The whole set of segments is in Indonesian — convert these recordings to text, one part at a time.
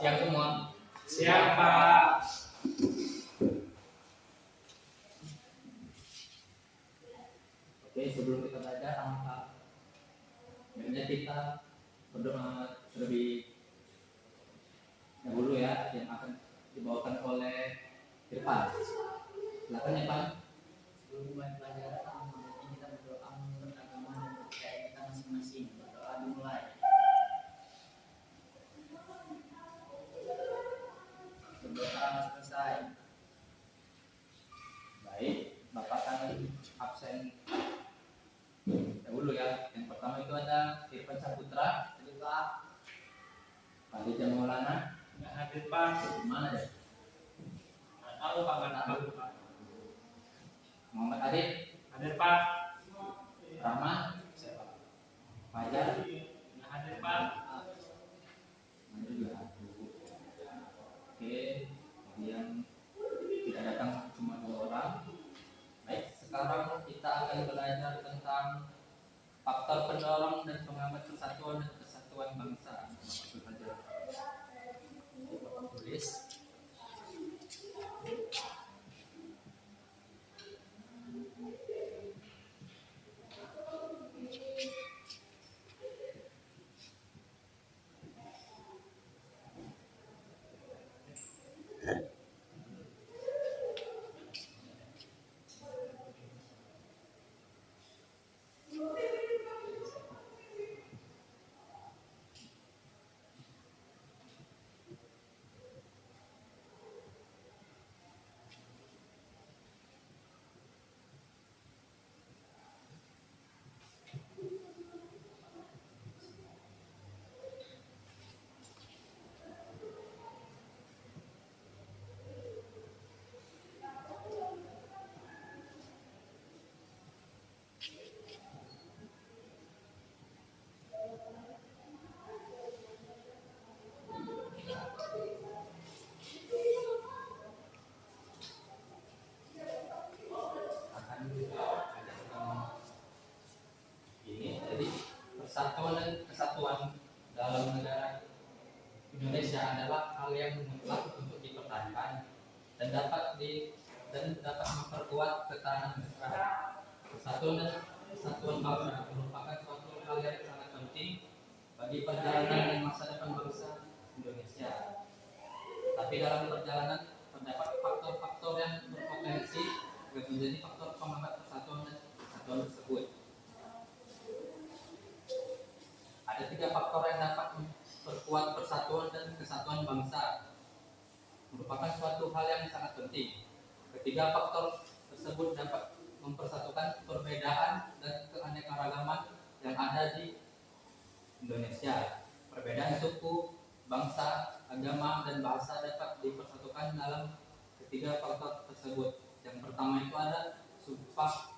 Siap semua. Siapa? Oke, sebelum kita belajar angka, sebenarnya kita berdoa terlebih dahulu ya, yang akan dibawakan oleh Irfan. Silakan ya, Pak. Sebelum mulai pelajaran, kita berdoa menurut agama dan kepercayaan kita masing-masing. Berdoa dimulai. Berdoa selesai. Baik, Bapak kan absen dahulu ya. Yang pertama itu ada Irfan Saputra, Jadi Pak, Khalid Maulana. Nggak hadir Pak. Gimana deh? Nggak tahu Pak, nggak tahu Pak. Muhammad Arif, Hadir Pak. Rahma, Fajar, Nggak hadir Pak. Mana juga satu. Oke, kemudian tidak datang cuma 2 orang. Baik, sekarang kita akan belajar tentang faktor pendorong dan penghambat persatuan dan kesatuan bangsa. Langsung saja. Bapak tulis. Ini jadi persatuan dan kesatuan dalam negara Indonesia adalah hal yang mutlak untuk dipertahankan dan dapat memperkuat ketahanan negara. Persatuan dan kesatuan bangsa merupakan suatu hal yang sangat penting bagi perjalanan dan masa depan bangsa Indonesia. Tapi dalam perjalanan terdapat faktor-faktor yang berpotensi menjadi faktor penghambat persatuan dan kesatuan tersebut. Ada 3 faktor yang dapat memperkuat persatuan dan kesatuan bangsa. Merupakan suatu hal yang sangat penting. Ketiga faktor tersebut dapat mempersatukan perbedaan dan keanekaragaman yang ada di Indonesia. Perbedaan suku, bangsa, agama, dan bahasa dapat dipersatukan dalam ketiga faktor tersebut. Yang pertama itu ada Sumpah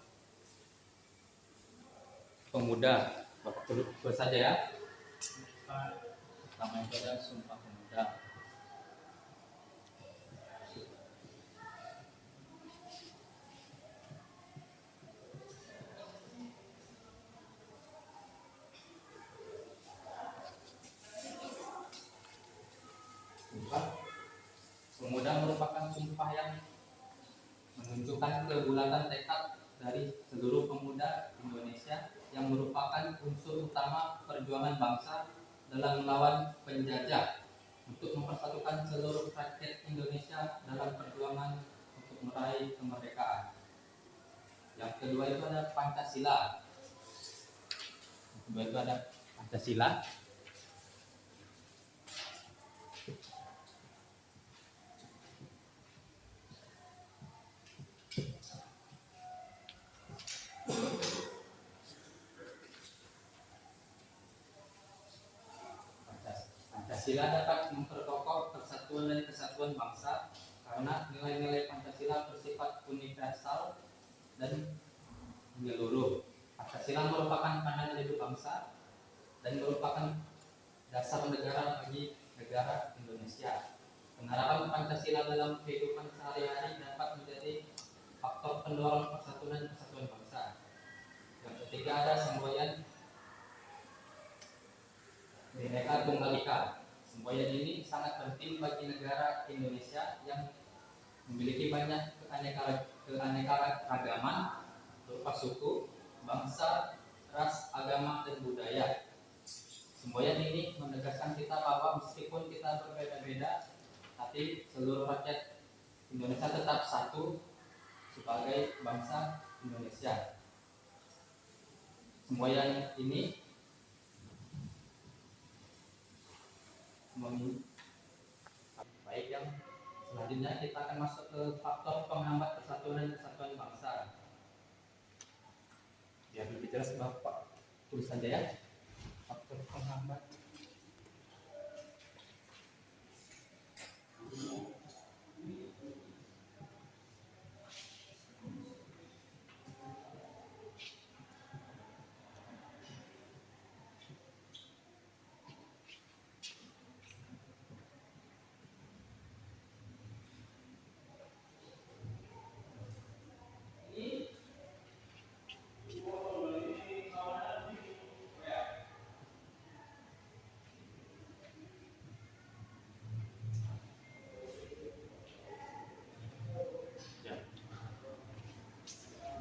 Pemuda. Bapak tulis saja ya. Pertama itu ada Sumpah Pemuda. Sumpah Pemuda merupakan sumpah yang menunjukkan kebulatan tekad dari seluruh pemuda Indonesia yang merupakan unsur utama perjuangan bangsa dalam melawan penjajah untuk mempersatukan seluruh rakyat Indonesia dalam perjuangan untuk meraih kemerdekaan. Yang kedua itu ada Pancasila. Yang kedua itu ada Pancasila. Pancasila dapat memperkokoh persatuan dan kesatuan bangsa karena nilai-nilai Pancasila bersifat universal dan menyeluruh. Pancasila merupakan pandangan hidup bangsa dan merupakan dasar negara bagi negara Indonesia. Penerapan Pancasila dalam kehidupan sehari-hari dapat menjadi faktor pendorong persatuan dan kesatuan bangsa. Yang ketiga ada semboyan Bhinneka Tunggal Ika. Semboyan ini sangat penting bagi negara Indonesia yang memiliki banyak keanekaragaman berupa suku, bangsa, ras, agama, dan budaya. Semboyan ini menegaskan kita bahwa meskipun kita berbeda-beda, tapi seluruh rakyat Indonesia tetap satu sebagai bangsa Indonesia. Semboyan ini baik, yang selanjutnya kita akan masuk ke faktor penghambat persatuan dan kesatuan bangsa. Biar lebih jelas Bapak tulis saja ya. Faktor penghambat.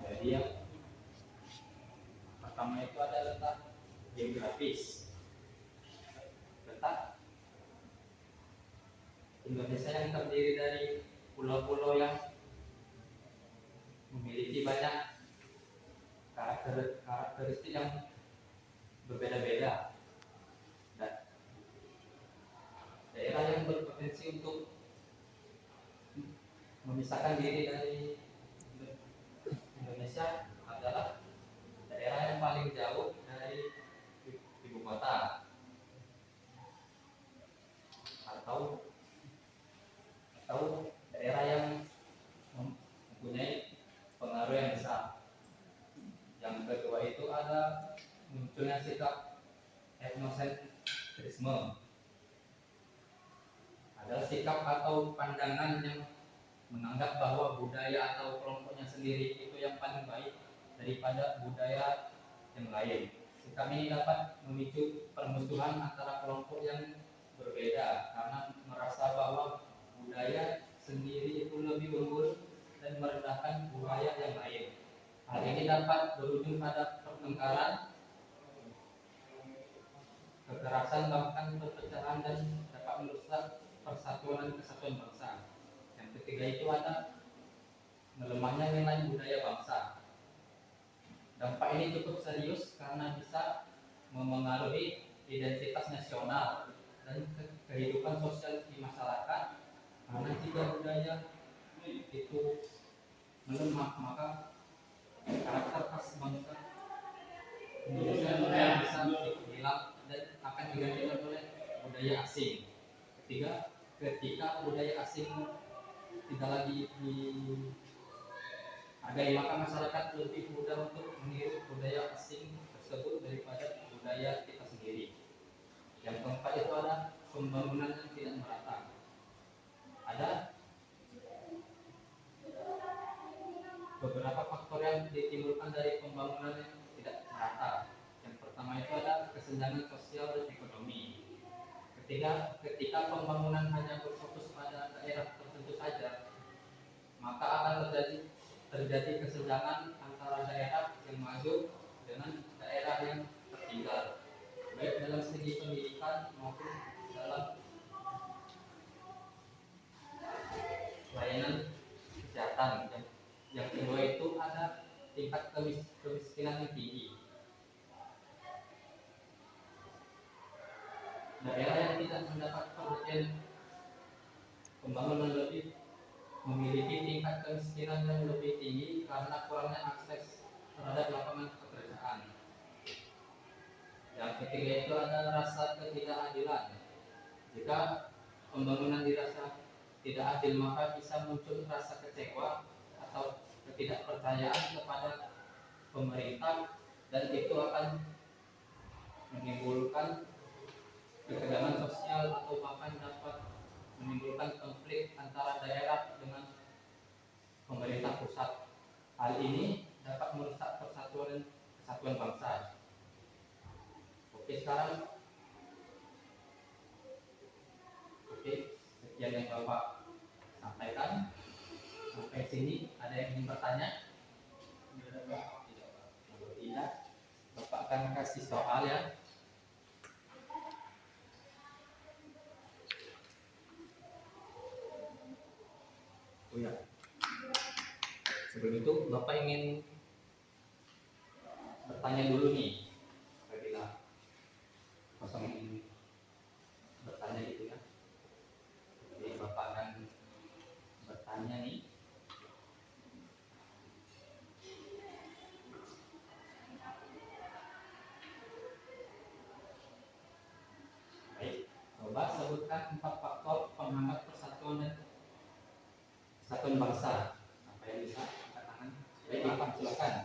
Jadi yang pertama itu ada letak geografis. Letak Indonesia yang terdiri dari pulau-pulau yang memiliki banyak karakteristik yang berbeda-beda, dan daerah yang berpotensi untuk memisahkan diri dari Indonesia adalah daerah yang paling jauh dari ibu kota, atau daerah yang mempunyai pengaruh yang besar. Yang kedua itu ada munculnya sikap etnosentrisme, adalah sikap atau pandangan yang menganggap bahwa budaya atau kelompoknya sendiri itu yang paling baik daripada budaya yang lain. Sikap ini dapat memicu permusuhan antara kelompok yang berbeda karena merasa bahwa budaya sendiri itu lebih unggul dan merendahkan budaya yang lain. Hal ini dapat berujung pada pertengkaran, kekerasan, bahkan perpecahan, dan dapat merusak persatuan dan kesatuan bangsa. Yang ketiga itu ada melemahnya nilai budaya bangsa. Dampak ini cukup serius karena bisa memengaruhi identitas nasional dan kehidupan sosial di masyarakat. Karena jika budaya itu melemah, maka karakter khas bangsa Indonesia bisa hilang dan akan digantikan oleh budaya asing. Ketiga, ketika budaya asing tidak lagi dihargai, maka masyarakat lebih mudah untuk meniru budaya asing tersebut daripada budaya kita sendiri. Yang keempat itu ada pembangunan yang tidak merata. Ada beberapa faktor yang ditimbulkan dari pembangunan yang tidak merata. Yang pertama itu ada kesenjangan sosial dan ekonomi. Ketika pembangunan hanya berfokus pada daerah tertentu saja, maka akan terjadi kesenjangan antara daerah yang maju dengan daerah yang tertinggal, baik dalam segi pendidikan maupun dalam layanan kesehatan. Yang kedua itu ada tingkat kemiskinan yang tinggi. Daerah yang tidak mendapat perhatian pembangunan lebih memiliki tingkat kemiskinan yang lebih tinggi karena kurangnya akses terhadap lapangan pekerjaan. Yang ketiga itu ada rasa ketidakadilan. Jika pembangunan dirasa tidak adil, maka bisa muncul rasa kecewa atau ketidakpercayaan kepada pemerintah, dan itu akan menimbulkan ketegangan sosial atau bahkan dapat menimbulkan konflik antara daerah dengan pemerintah pusat. Hal ini dapat merusak persatuan dan kesatuan bangsa. Oke, sekarang yang Bapak sampaikan sampai sini? Ada yang ingin bertanya? Tidak, Pak. Kalau tidak, Bapak akan kasih soal ya. Oh ya. Sebelum itu Bapak ingin bertanya dulu nih, apabila kosong ingin bertanya gitu ya. Jadi Bapak akan bertanya nih. Baik, coba sebutkan 4 faktor penghambat persatuan dan kesatuan bangsa. Apa yang bisa angkat tangan? Baik, Bapak silakan.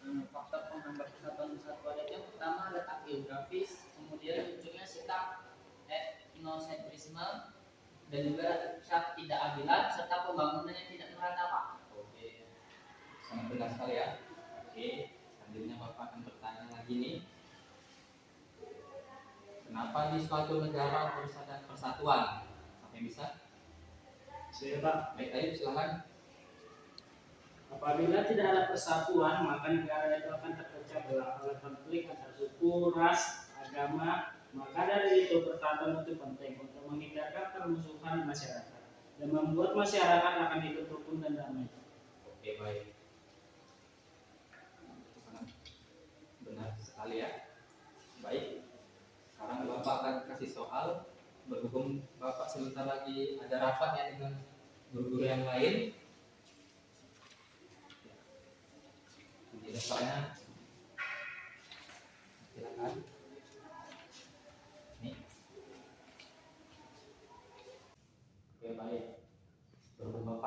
Faktor penghambat persatuan kesatuan itu yang pertama letak geografis, kemudian munculnya sikap etnosentrisme, dan juga ketidakadilan serta pembangunan yang tidak merata, Pak. Oke, sangat benar sekali ya. Oke, selanjutnya Bapak akan bertanya lagi nih. Kenapa di suatu negara harus ada persatuan? Sampai bisa? Saya Pak, Baik, ayo silakan. apabila tidak ada persatuan, maka negara itu akan terpecah belah oleh konflik antar suku, ras, agama. Maka dari itu persatuan itu penting untuk menghindarkan permusuhan masyarakat dan membuat masyarakat akan hidup rukun dan damai. Oke, baik. Sangat benar sekali ya. Baik, sekarang Bapak akan kasih soal. Berhubung Bapak sebentar lagi ada rapat ya dengan guru-guru yang lain. Jadi dasarnya silakan. Nih. Oke, baik. Berhubung